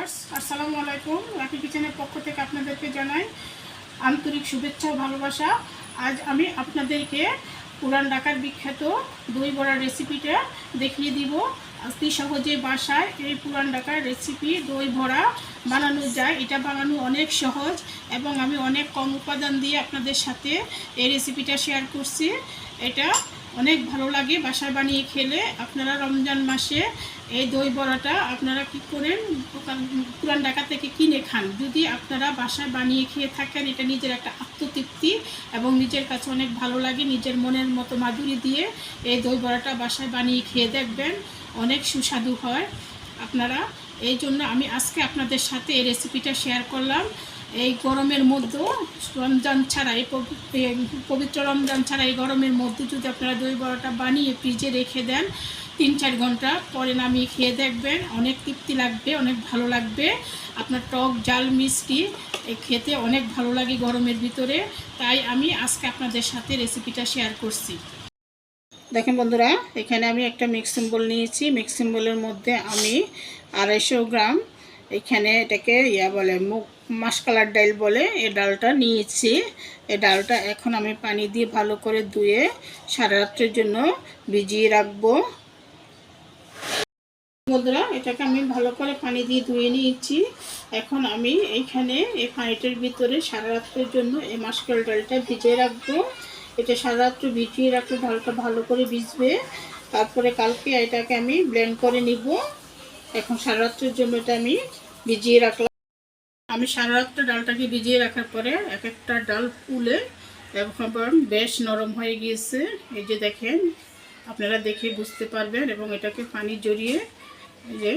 Viewers আসসালামু আলাইকুম। রাখি কিচেনের পক্ষ থেকে আপনাদেরকে জানাই আন্তরিক শুভেচ্ছা ও ভালোবাসা। আজ আমি আপনাদেরকে পুরান ঢাকার বিখ্যাত দই বড়ার রেসিপিটা দেখিয়ে দিব। অতি সহজে বাসায় এই পুরান ঢাকার রেসিপি দই বড়া বানানো যায়। এটা বানানো অনেক সহজ এবং আমি অনেক কম উপাদান দিয়ে আপনাদের সাথে এই রেসিপিটা শেয়ার করছি। এটা অনেক ভালো লাগে বাসায় বানিয়ে খেলে। আপনারা রমজান মাসে এই দই বড়াটা আপনারা কি করেন, পুরান ঢাকা থেকে কিনে খান। যদি আপনারা বাসায় বানিয়ে খেয়ে থাকেন, এটা নিজের একটা আত্মতৃপ্তি এবং নিজের কাছে অনেক ভালো লাগে। নিজের মনের মতো মাধুরী দিয়ে এই দই বড়াটা বাসায় বানিয়ে খেয়ে দেখবেন, অনেক সুস্বাদু হয়। আপনারা এই জন্য আমি আজকে আপনাদের সাথে এই রেসিপিটা শেয়ার করলাম। এই গরমের মধ্যে রমজান ছাড়া, এই পবিত্র রমজান ছাড়া এই গরমের মধ্যে যদি আপনারা দই বড়াটা বানিয়ে ফ্রিজে রেখে দেন 3-4 ঘন্টা পরে নামিয়ে খেয়ে দেখবেন, অনেক তৃপ্তি লাগবে, অনেক ভালো লাগবে। আপনার টক ঝাল মিষ্টি খেতে অনেক ভালো লাগে গরমের ভিতরে। তাই আমি আজকে আপনাদের সাথে রেসিপিটা শেয়ার করছি। দেখেন বন্ধুরা, এখানে আমি একটা মিক্সিং বোল নিয়েছি। মিক্সিং বোলের মধ্যে আমি 250 গ্রাম, এখানে এটাকে বলে মাসকালার ডাল বলে, এই ডালটা নিয়েছি। এই ডালটা এখন আমি পানি দিয়ে ভালো করে ধুয়ে সারা রাত্রের জন্য ভিজিয়ে রাখবো। বন্ধুরা, এটাকে আমি ভালো করে পানি দিয়ে ধুয়ে নিয়েছি। এখন আমি এইখানে এই পানিটার ভিতরে সারা রাত্রের জন্য এই মাসকালার ডালটা ভিজিয়ে রাখবো। এটা সারা রাত্র ভিজিয়ে রাখলে ডালটা ভালো করে ভিজবে। তারপরে কালকে এটাকে আমি ব্লেন্ড করে নিব। এখন সারা রাত্রের জন্য এটা আমি ভিজিয়ে রাখলাম। আমি সারা রাত্রে ডালটাকে ভিজিয়ে রাখার পরে এক একটা ডাল ফুলে এখন বেশ নরম হয়ে গিয়েছে। এই যে দেখেন, আপনারা দেখে বুঝতে পারবেন। এবং এটাকে পানি জড়িয়ে এই যে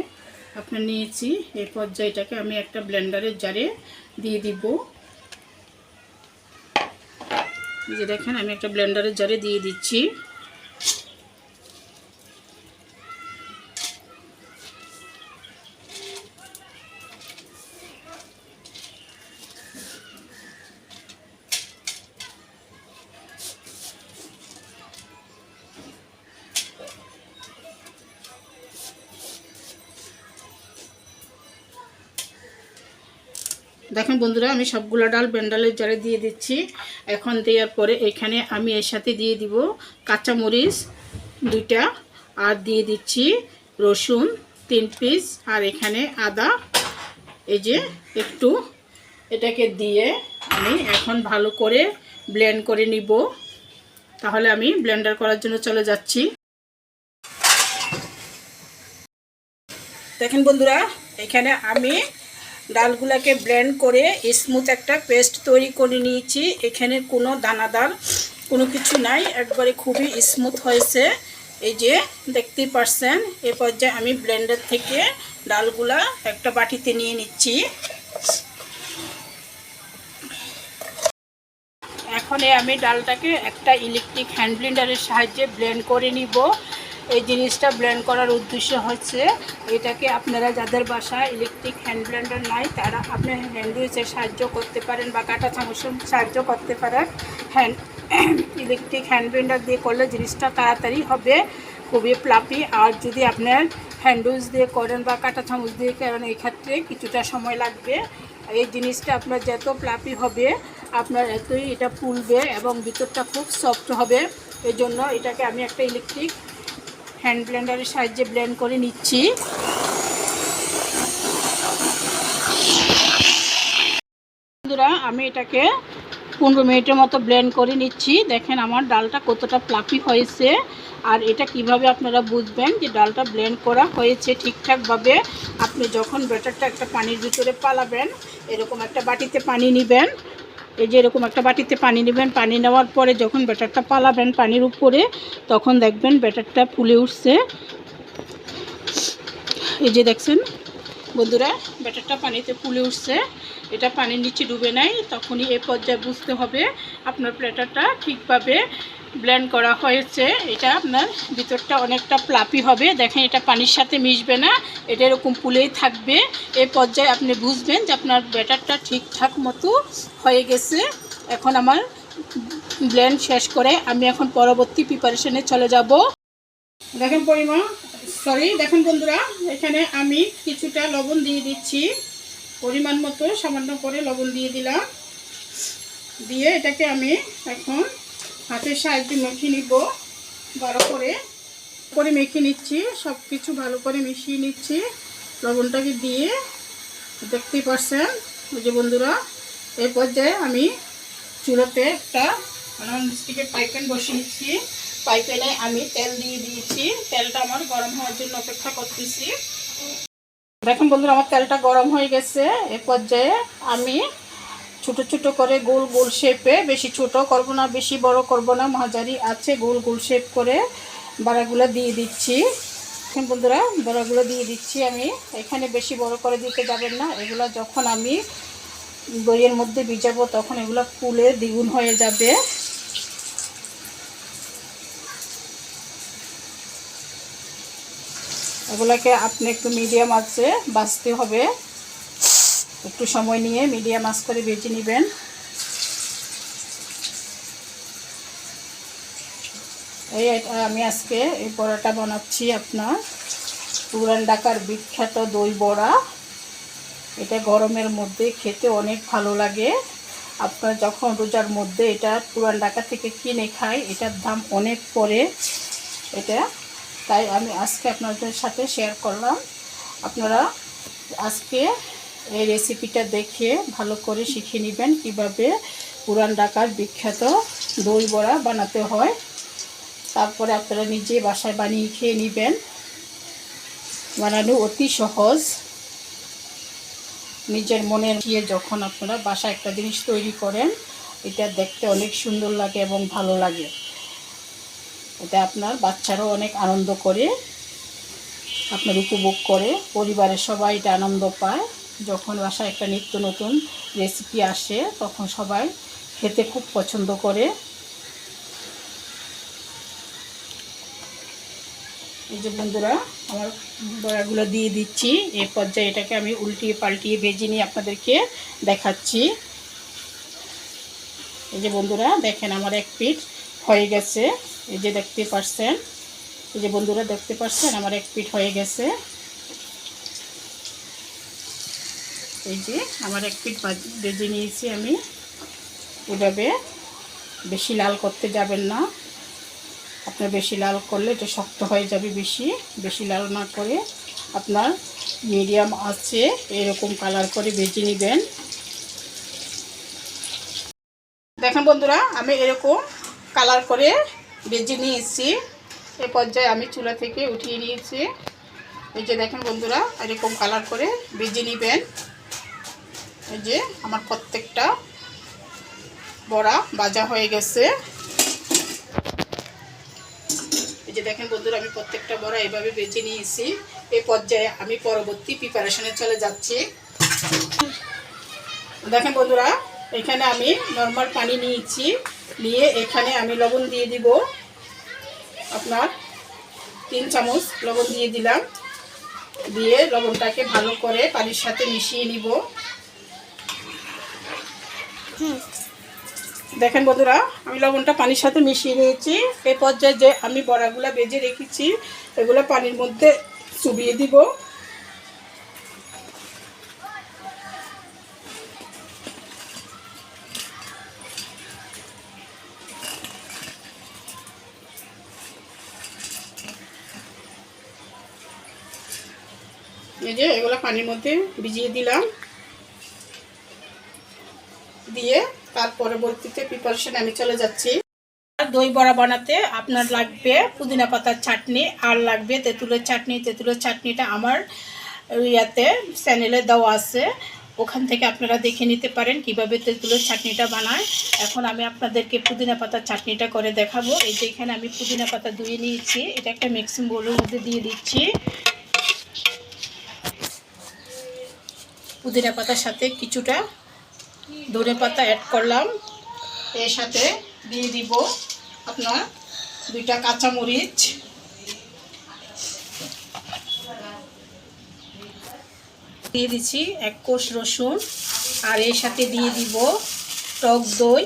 আপনার নিয়েছি। এই পর্যায়ে এটাকে আমি একটা ব্লেন্ডারের জারে দিয়ে দিব। এই যে দেখেন, আমি একটা ব্লেন্ডারের জারে দিয়ে দিচ্ছি। দেখেন বন্ধুরা, আমি সবগুলো ডাল ব্লেন্ডারের জারে দিয়ে দিচ্ছি। এখন দেওয়ার পরে এখানে আমি এর সাথে দিয়ে দিব কাঁচামরিচ 2টা, আর দিয়ে দিচ্ছি রসুন 3 পিস, আর এখানে আদা এই যে একটু। এটাকে দিয়ে আমি এখন ভালো করে ব্লেন্ড করে নিব। তাহলে আমি ব্লেন্ডার করার জন্য চলে যাচ্ছি। দেখেন বন্ধুরা, এখানে আমি ডালগুলোকে ব্লেন্ড করে স্মুথ একটা পেস্ট তৈরি করে নিয়েছি। এখানে কোনো দানাদার কোনো কিছু নাই, একবারে খুবই স্মুথ হয়েছে। এই যে দেখতেই পারছেন। এই পর্যায়ে আমি ব্লেন্ডার থেকে ডালগুলা একটা বাটিতে নিয়ে নিচ্ছি। এখন আমি ডালটাকে একটা ইলেকট্রিক হ্যান্ড ব্লেন্ডারের সাহায্যে ব্লেন্ড করে নিব। এই জিনিসটা ব্লেন্ড করার উদ্দেশ্য হচ্ছে, এটাকে আপনারা যাদের বাসায় ইলেকট্রিক হ্যান্ড ব্লেন্ডার নাই তারা আপনার হ্যান্ড উইচের সাহায্য করতে পারেন বা কাঁটা চামচের সাহায্য করতে পারেন। ইলেকট্রিক হ্যান্ড ব্লেন্ডার দিয়ে করলে জিনিসটা তাড়াতাড়ি হবে, খুবই প্লাপি। আর যদি আপনার হ্যান্ড উইচ দিয়ে করেন বা কাঁটা চামচ দিয়ে করেন, এই ক্ষেত্রে কিছুটা সময় লাগবে। এই জিনিসটা আপনার যত প্লাপি হবে আপনার এতই এটা ফুলবে এবং ভিতরটা খুব সফট হবে। এই জন্য এটাকে আমি একটা ইলেকট্রিক হ্যান্ড ব্লেন্ডারের সাহায্যে ব্লেন্ড করে নিচ্ছি। বন্ধুরা, আমি এটাকে 15 মিনিটের মতো ব্লেন্ড করে নিচ্ছি। দেখেন আমার ডালটা কতটা প্লাপি হয়েছে। আর এটা কিভাবে আপনারা বুঝবেন যে ডালটা ব্লেন্ড করা হয়েছে ঠিকঠাকভাবে, আপনি যখন ব্যাটারটা একটা পানির ভিতরে পালাবেন, এরকম একটা বাটিতে পানি নেবেন। এই যে এরকম একটা বাটিতে পানি নেবেন। পানি নেওয়ার পরে যখন ব্যাটারটা পালাবেন পানির উপরে, তখন দেখবেন ব্যাটারটা ফুলে উঠছে। এই যে দেখছেন বন্ধুরা, ব্যাটারটা পানিতে ফুলে উঠছে, এটা পানির নিচে ডুবে নাই। তখনই এই পর্যায়ে বুঝতে হবে আপনার ব্যাটারটা ঠিকভাবে ব্লেন্ড করা হয়েছে। এটা আপনার ভিতরটা অনেকটা প্লাপি হবে। দেখেন, এটা পানির সাথে মিশবে না, এটা এরকম ফুলেই থাকবে। এই পর্যায়ে আপনি বুঝবেন যে আপনার ব্যাটারটা ঠিকঠাক মতো হয়ে গেছে। এখন আমার ব্লেন্ড শেষ করে আমি এখন পরবর্তী প্রিপারেশনে চলে যাব। দেখেন পরিমাণ সরি, দেখুন বন্ধুরা, এখানে আমি কিছুটা লবণ দিয়ে দিচ্ছি, পরিমাণ মতো সামান্য করে লবণ দিয়ে দিলাম। দিয়ে এটাকে আমি এখন হাতের সাহায্যে মেখে নিব, ভালো করে মেখে নিচ্ছি, সব কিছু ভালো করে মিশিয়ে নিচ্ছি লবণটাকে দিয়ে। দেখতেই পাচ্ছেন ওই যে বন্ধুরা, এই পর্যায়ে আমি চুলোতে একটা ননস্টিকের পাইপ্যান বসিয়েছি। পাইপ্যানে আমি তেল দিয়ে দিয়েছি, তেলটা আমার গরম হওয়ার জন্য অপেক্ষা করতেছি। দেখুন বন্ধুরা, আমার তেলটা গরম হয়ে গেছে। এ পর্যায়ে আমি ছোট ছোট করে গোল গোল শেপে, বেশি ছোট করব না বেশি বড় করব না, মাঝারি আছে, গোল গোল শেপ করে বড়াগুলো দিয়ে দিচ্ছি। এখন বন্ধুরা বড়াগুলো দিয়ে দিচ্ছি আমি। এখানে বেশি বড় করে দিতে যাবেন না, এগুলো যখন আমি দইয়ের মধ্যে ভিজাবো তখন এগুলো ফুলে দ্বিগুণ হয়ে যাবে। এগুলোকে আপনি একটু মিডিয়াম আঁচে ভাজতে হবে, একটু সময় নিয়ে মিডিয়াম আঁচ করে ভেজে নেবেন। এই আমি আজকে এই বড়াটা বানাচ্ছি আপনার পুরান ঢাকার বিখ্যাত দই বড়া। এটা গরমের মধ্যে খেতে অনেক ভালো লাগে। আপনার যখন রোজার মধ্যে এটা পুরান ঢাকা থেকে কিনে খাই, এটার দাম অনেক পড়ে এটা, তাই আমি আজকে আপনাদের সাথে শেয়ার করলাম। আপনারা আজকে এই রেসিপিটা দেখে ভালো করে শিখে নেবেন কিভাবে পুরান ঢাকার বিখ্যাত দই বড়া বানাতে হয়। তারপরে আপনারা নিজে বাসায় বানিয়ে খেয়ে নেবেন। বানানো অতি সহজ। নিজের মনের দিয়ে যখন আপনারা বাসায় একটা জিনিস তৈরি করেন, এটা দেখতে অনেক সুন্দর লাগে এবং ভালো লাগে। এটা আপনার বাচ্চারাও অনেক আনন্দ করে, আপনার উপভোগ করে, পরিবারের সবাই এটা আনন্দ পায়। যখন বাসায় একটা নিত্য নতুন রেসিপি আসে তখন সবাই খেতে খুব পছন্দ করে। এই যে বন্ধুরা, আমার বড়াগুলো দিয়ে দিচ্ছি। এই পর্যায়ে এটাকে আমি উল্টিয়ে পাল্টিয়ে ভেজে নিয়ে আপনাদেরকে দেখাচ্ছি। এই যে বন্ধুরা দেখেন, আমার এক পিঠ হয়ে গেছে। এই যে দেখতে পাচ্ছেন, এই যে বন্ধুরা দেখতে পাচ্ছেন আমার এক পিঠ হয়ে গেছে। এই যে আমার এক পিঠ ভেজে নিয়েছি আমি। এভাবে বেশি লাল করতে যাবেন না, আপনার বেশি লাল করলে এটা শক্ত হয়ে যাবে। বেশি লাল না করে আপনার মিডিয়াম আঁচে এরকম কালার করে ভেজে নেবেন। দেখেন বন্ধুরা, আমি এরকম কালার করে ভেজে নিয়েছি। এ পর্যায়ে আমি চুলা থেকে উঠিয়ে নিয়েছি। এই যে দেখেন বন্ধুরা, এরকম কালার করে ভেজে নেবেন। এই যে আমার প্রত্যেকটা বড়া ভাজা হয়ে গেছে। এই যে দেখেন বন্ধুরা, আমি প্রত্যেকটা বড়া এভাবে ভেজে নিয়েছি। এই পর্যায়ে আমি পরবর্তী প্রিপারেশনে চলে যাচ্ছি। দেখেন বন্ধুরা, এখানে আমি নর্মাল পানি নিয়েছি, নিয়ে এখানে আমি লবণ দিয়ে দিব। আপনার 3 চামচ লবণ দিয়ে দিলাম। দিয়ে লবণটাকে ভালো করে পানির সাথে মিশিয়ে নিব। দেখেন বন্ধুরা, আমি লবণটা পানির সাথে মিশিয়ে নিয়েছি। এই পর্যায়ে যে আমি বড়াগুলো ভেজে রেখেছি এগুলো পানির মধ্যে চুবিয়ে দিব। এই যে এগুলো পানির মধ্যে ভিজিয়ে দিলাম। দিয়ে তার পরবর্তীতে প্রিপারেশনে আমি চলে যাচ্ছি। দই বড়া বানাতে আপনার লাগবে পুদিনা পাতার চাটনি, আর লাগবে তেঁতুলের চাটনি। তেঁতুলের চাটনিটা আমার ইয়াতে চ্যানেলে দেওয়া আছে, ওখান থেকে আপনারা দেখে নিতে পারেন কিভাবে তেঁতুলের চাটনিটা বানায়। এখন আমি আপনাদেরকে পুদিনা পাতার চাটনিটা করে দেখাবো। এই যে এখানে আমি পুদিনা পাতা ধুয়ে নিয়েছি, এটা একটা মিক্সিং বোলের মধ্যে দিয়ে দিচ্ছি। পুদিনা পাতার সাথে কিছুটা ধনে পাতা অ্যাড করলাম। এর সাথে দিয়ে দিব আপনার 2টা কাঁচামরিচ, দিয়ে দিচ্ছি 1 কোষ রসুন, আর এর সাথে দিয়ে দিব টক দই,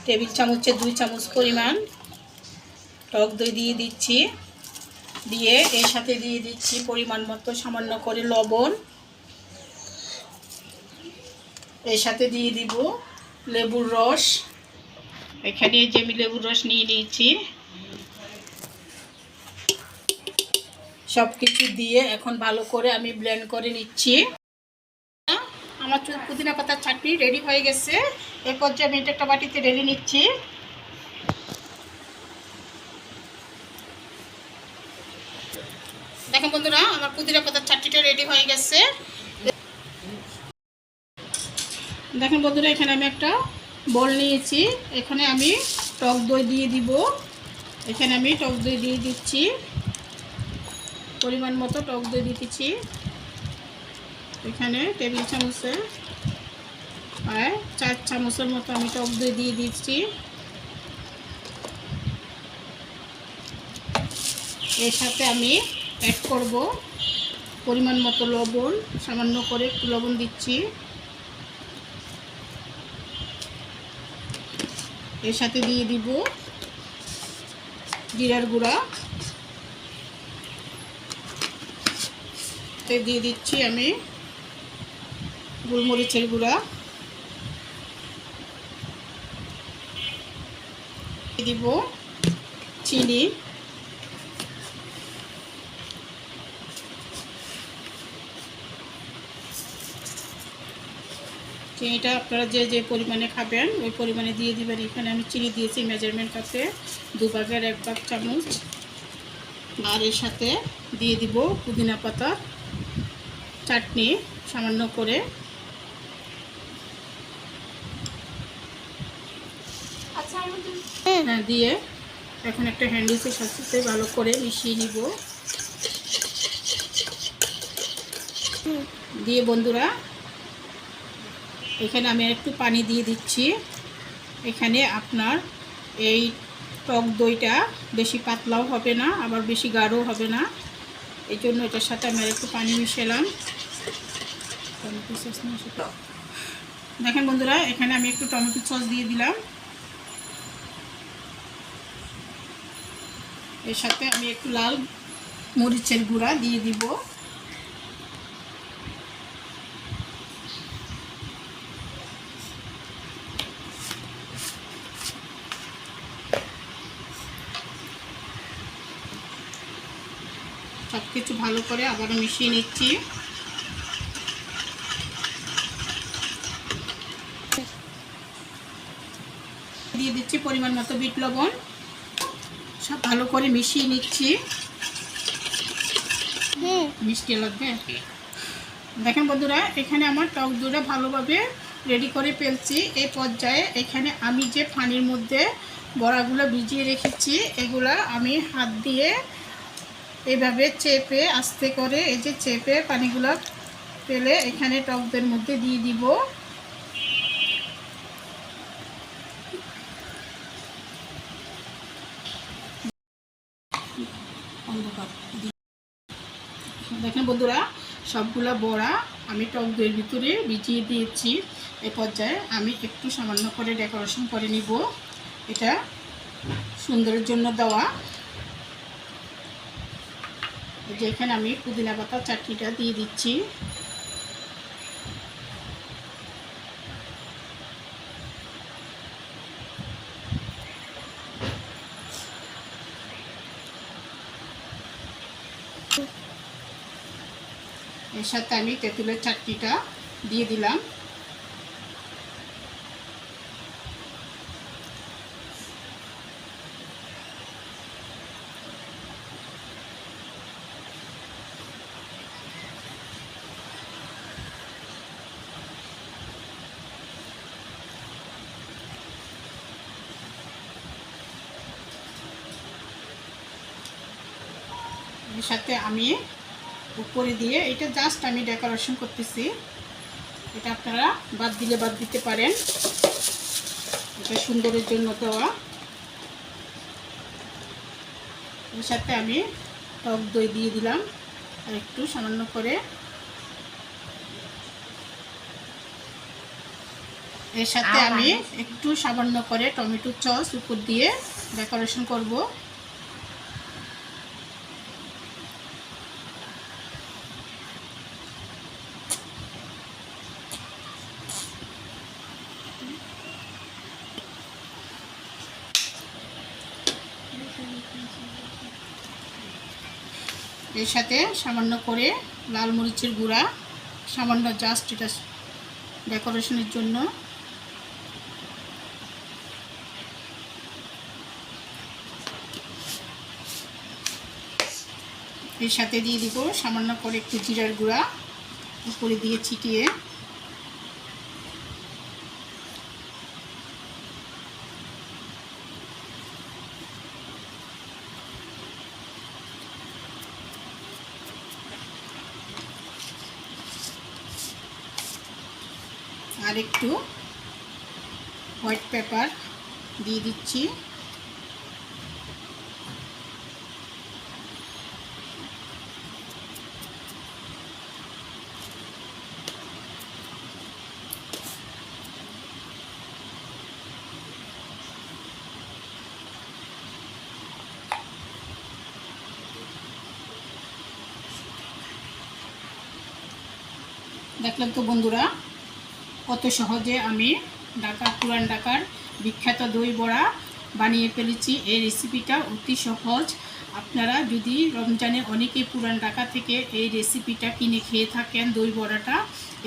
টেবিল চামচে 2 চামচ পরিমাণ টক দই দিয়ে দিচ্ছি। দিয়ে এর সাথে দিয়ে দিচ্ছি পরিমাণ মতো সামান্য করে লবণ। এর সাথে দিয়ে দিব লেবুর রস। এখানে যে আমি লেবুর রস নিয়ে নিয়েছি, সব কিছু দিয়ে এখন ভালো করে আমি ব্লেন্ড করে নিচ্ছি। আমার পুদিনা পাতার চাটনি রেডি হয়ে গেছে। এর পর্যায়ে আমি এটা একটা বাটিতে ঢেলে নিচ্ছি। দেখেন বন্ধুরা, আমার পুদিনা পাতার চাটনিটা রেডি হয়ে গেছে। দেখেন বন্ধুরা, এখানে আমি একটা বল নিয়েছি। এখানে আমি টক দই দিয়ে দিব। এখানে আমি টক দই দিয়ে দিচ্ছি, পরিমাণ মতো টক দই দিতেছি। এখানে টেবিল চামচে 4 চামচের মতো আমি টক দই দিয়ে দিচ্ছি। এর সাথে আমি অ্যাড করব পরিমাণ মতো লবণ, সামান্য করে একটু লবণ দিচ্ছি। এর সাথে দিয়ে দিব জিরার গুঁড়া, দিয়ে দিচ্ছি আমি গোলমরিচের গুঁড়া, দিব চিনি, চিনিটা আপনারা যে যে পরিমাণে খাবেন ওই পরিমাণে দিয়ে দিবেন। এখানে আমি চিনি দিয়েছি মেজারমেন্ট কাপে 2 ভাগের 1 ভাগ চামচ। আর এর সাথে দিয়ে দিব পুদিনা পাতার চাটনি সামান্য করে। হ্যাঁ, দিয়ে এখন একটা হ্যান্ডিসের সাথে ভালো করে মিশিয়ে নিব। দিয়ে বন্ধুরা, এখানে আমি একটু পানি দিয়ে দিচ্ছি। এখানে আপনার এই টক দইটা বেশি পাতলাও হবে না, আবার বেশি গাঢ়ও হবে না। এই জন্য এটার সাথে আমি একটু পানি মিশালাম। দেখেন বন্ধুরা, এখানে আমি একটু টমেটো সস দিয়ে দিলাম। এর সাথে আমি একটু লাল মরিচের গুঁড়া দিয়ে দিব। সব কিছু ভালো করে আবারও মিশিয়ে নিচ্ছি। দিয়ে দিচ্ছি পরিমাণ মতো বিট লবণ। সব ভালো করে মিশিয়ে নিচ্ছি। মিষ্টি লাগবে। দেখেন বন্ধুরা, এখানে আমার টক দইটা ভালোভাবে রেডি করে ফেলছি। এই পর্যায়ে এখানে আমি যে পানির মধ্যে বড়াগুলো ভিজিয়ে রেখেছি, এগুলা আমি হাত দিয়ে এভাবে চেপে আস্তে করে এই যে চেপে পানিগুলো ফেলে এখানে টক দইয়ের মধ্যে দিয়ে দিব। দেখেন বন্ধুরা, সবগুলা বড়া আমি টক দইয়ের ভিতরে ভিজিয়ে দিয়েছি। এই পর্যায়ে আমি একটু সামান্য করে ডেকোরেশন করে নিব। এটা সুন্দরের জন্য দেওয়া। যে এখানে আমি পুদিনা পাতা চাটনিটা দিয়ে দিচ্ছি। এর সাথে আমি তেঁতুলের চাটনিটা দিয়ে দিলাম। এর সাথে আমি উপরে দিয়ে এটা জাস্ট আমি ডেকোরেশন করতেছি। এটা আপনারা বাদ দিলে বাদ দিতে পারেন, এটা সুন্দরের জন্য দেওয়া। এর সাথে আমি টক দই দিয়ে দিলাম আর একটু সামান্য করে। এর সাথে আমি একটু সামান্য করে টমেটো সস উপর দিয়ে ডেকোরেশন করব। এর সাথে সামান্য করে লাল মরিচের গুঁড়া, সামান্য জাস্ট এটা ডেকোরেশনের জন্য। এর সাথে দিয়ে দিব সামান্য করে একটু জিরার গুঁড়া উপরে দিয়ে ছিটিয়ে। আর একটু হোয়াইট পেপার দিয়ে দিচ্ছি। দেখলাম তো বন্ধুরা, কত সহজে আমি পুরান ঢাকার বিখ্যাত দই বড়া বানিয়ে ফেলেছি। এই রেসিপিটা অতি সহজ। আপনারা যদি রমজানে অনেকেই পুরান ঢাকা থেকে এই রেসিপিটা কিনে খেয়ে থাকেন, দই বড়াটা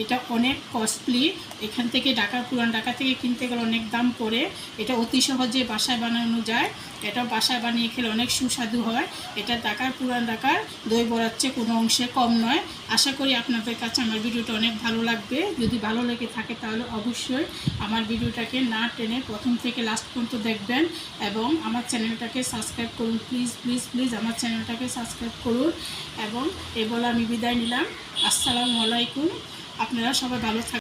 এটা অনেক কস্টলি। এখান থেকে পুরান ঢাকা থেকে কিনতে গেলে অনেক দাম পড়ে। এটা অতি সহজে বাসায় বানানো যায়। এটা বাসায় বানিয়ে খেলে অনেক সুস্বাদু হয়। এটা পুরান ঢাকার দই বড়ার চেয়ে কোনো অংশে কম নয়। আশা করি আপনাদের কাছে আমার ভিডিওটা অনেক ভালো লাগবে। যদি ভালো লেগে থাকে তাহলে অবশ্যই আমার ভিডিওটাকে না টেনে প্রথম থেকে লাস্ট পর্যন্ত দেখবেন এবং আমার চ্যানেলটাকে সাবস্ক্রাইব করুন। প্লিজ প্লিজ প্লিজ আমার চ্যানেলটাকে সাবস্ক্রাইব করুন। এবং এই বলে আমি বিদায় নিলাম। আসসালামু আলাইকুম। আপনারা সবাই ভালো থাকবেন।